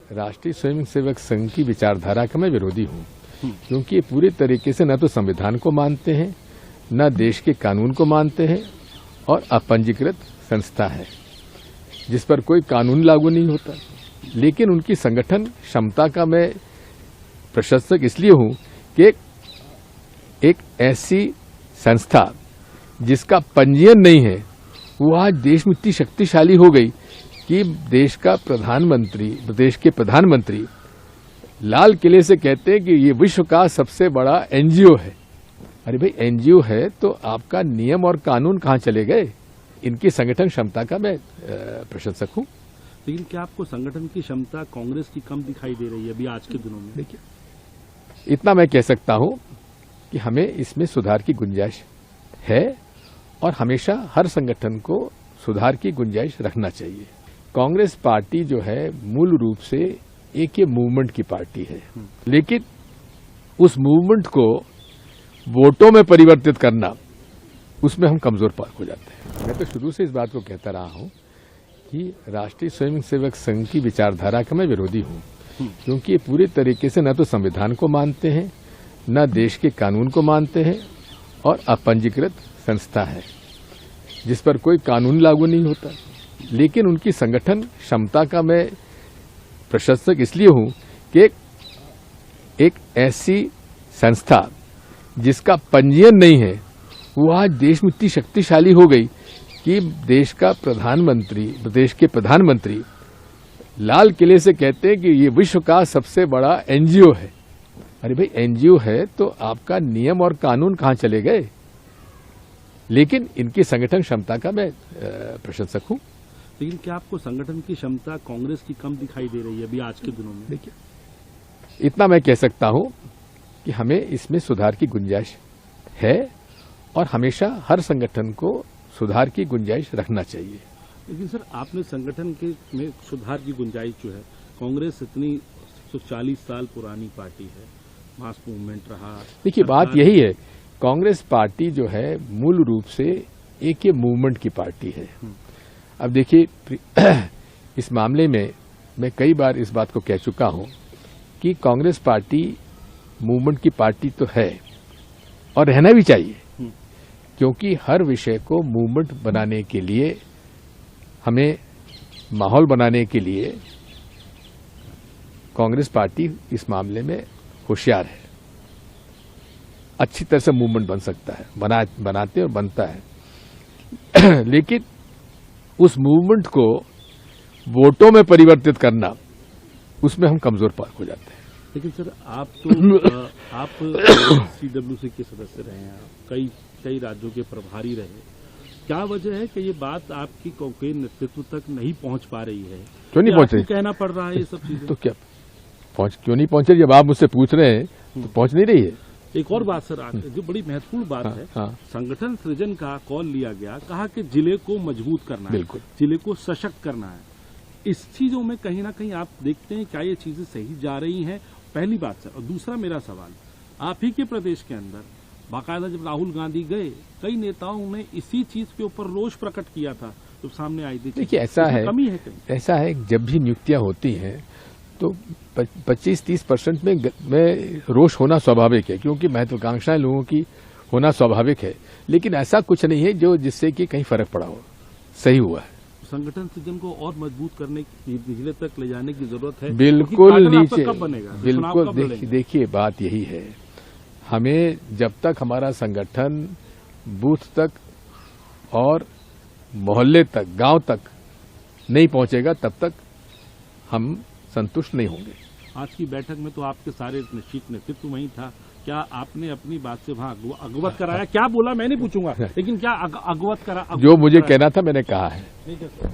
राष्ट्रीय स्वयंसेवक संघ की विचारधारा का मैं विरोधी हूँ, क्योंकि ये पूरी तरीके से न तो संविधान को मानते हैं, न देश के कानून को मानते हैं और अपंजीकृत संस्था है जिस पर कोई कानून लागू नहीं होता। लेकिन उनकी संगठन क्षमता का मैं प्रशंसक इसलिए हूँ कि एक ऐसी संस्था जिसका पंजीयन नहीं है वो आज देश में इतनी शक्तिशाली हो गई कि देश के प्रधानमंत्री लाल किले से कहते हैं कि ये विश्व का सबसे बड़ा एनजीओ है। अरे भाई, एनजीओ है तो आपका नियम और कानून कहाँ चले गए? इनकी संगठन क्षमता का मैं प्रशंसक हूँ। लेकिन क्या आपको संगठन की क्षमता कांग्रेस की कम दिखाई दे रही है अभी आज के दिनों में? देखिए, इतना मैं कह सकता हूँ कि हमें इसमें सुधार की गुंजाइश है और हमेशा हर संगठन को सुधार की गुंजाइश रखना चाहिए। कांग्रेस पार्टी जो है मूल रूप से एक मूवमेंट की पार्टी है, लेकिन उस मूवमेंट को वोटों में परिवर्तित करना, उसमें हम कमजोर हो जाते हैं। मैं तो शुरू से इस बात को कहता रहा हूं कि राष्ट्रीय स्वयंसेवक संघ की विचारधारा का मैं विरोधी हूं, क्योंकि ये पूरी तरीके से न तो संविधान को मानते हैं, न देश के कानून को मानते हैं और अपंजीकृत संस्था है जिस पर कोई कानून लागू नहीं होता। लेकिन उनकी संगठन क्षमता का मैं प्रशंसक इसलिए हूं कि एक ऐसी संस्था जिसका पंजीयन नहीं है वो आज देश में इतनी शक्तिशाली हो गई कि देश के प्रधानमंत्री लाल किले से कहते हैं कि ये विश्व का सबसे बड़ा एनजीओ है। अरे भाई, एनजीओ है तो आपका नियम और कानून कहाँ चले गए? लेकिन इनकी संगठन क्षमता का मैं प्रशंसक हूँ। लेकिन क्या आपको संगठन की क्षमता कांग्रेस की कम दिखाई दे रही है अभी आज के दिनों में? देखिए, इतना मैं कह सकता हूँ कि हमें इसमें सुधार की गुंजाइश है और हमेशा हर संगठन को सुधार की गुंजाइश रखना चाहिए। लेकिन सर, आपने संगठन के में सुधार की गुंजाइश जो है, कांग्रेस इतनी 140 साल पुरानी पार्टी है, मास मूवमेंट रहा। देखिए, बात यही है, कांग्रेस पार्टी जो है मूल रूप से एक मूवमेंट की पार्टी है। अब देखिए, इस मामले में मैं कई बार इस बात को कह चुका हूं कि कांग्रेस पार्टी मूवमेंट की पार्टी तो है और रहना भी चाहिए, क्योंकि हर विषय को मूवमेंट बनाने के लिए, हमें माहौल बनाने के लिए कांग्रेस पार्टी इस मामले में होशियार है। अच्छी तरह से मूवमेंट बन सकता है, बनाते और बनता है। लेकिन उस मूवमेंट को वोटों में परिवर्तित करना, उसमें हम कमजोर हो जाते हैं। लेकिन सर, आप तो आप CWC के सदस्य रहे हैं, कई राज्यों के प्रभारी रहे। क्या वजह है कि ये बात आपकी के नेतृत्व तक नहीं पहुंच पा रही है? क्यों नहीं पहुंच रही? कहना पड़ रहा है ये सब चीजें। तो क्या क्यों नहीं पहुंच रही? जब आप मुझसे पूछ रहे हैं तो पहुंच नहीं रही है। एक और बात सर, जो बड़ी महत्वपूर्ण बात है, संगठन सृजन का कॉल लिया गया, कहा कि जिले को मजबूत करना है, जिले को सशक्त करना है। इस चीजों में कहीं ना कहीं आप देखते हैं क्या ये चीजें सही जा रही हैं? पहली बात सर। और दूसरा मेरा सवाल, आप ही के प्रदेश के अंदर बाकायदा जब राहुल गांधी गए, कई नेताओं ने इसी चीज के ऊपर रोष प्रकट किया था, जब सामने आई थी। देखिए, ऐसा है, कमी है कहीं? ऐसा है, जब भी नियुक्तियां होती हैं तो 25-30% में रोष होना स्वाभाविक है, क्योंकि महत्वाकांक्षाएं लोगों की होना स्वाभाविक है। लेकिन ऐसा कुछ नहीं है जिससे कि कहीं फर्क पड़ा हो। सही हुआ है। संगठन सृजन को और मजबूत करने की, निचले तक ले जाने की जरूरत है। बिल्कुल नीचे, कब बनेगा? बिल्कुल। देखिए, बात यही है, हमें जब तक हमारा संगठन बूथ तक और मोहल्ले तक, गांव तक नहीं पहुंचेगा, तब तक हम संतुष्ट नहीं होंगे। आज की बैठक में तो आपके सारे निश्चित नेतृत्व वहीं था। क्या आपने अपनी बात से वहां अवगत कराया? क्या बोला मैं नहीं पूछूंगा, लेकिन क्या अवगत करा? जो मुझे कहना था मैंने कहा है। ठीक है सर।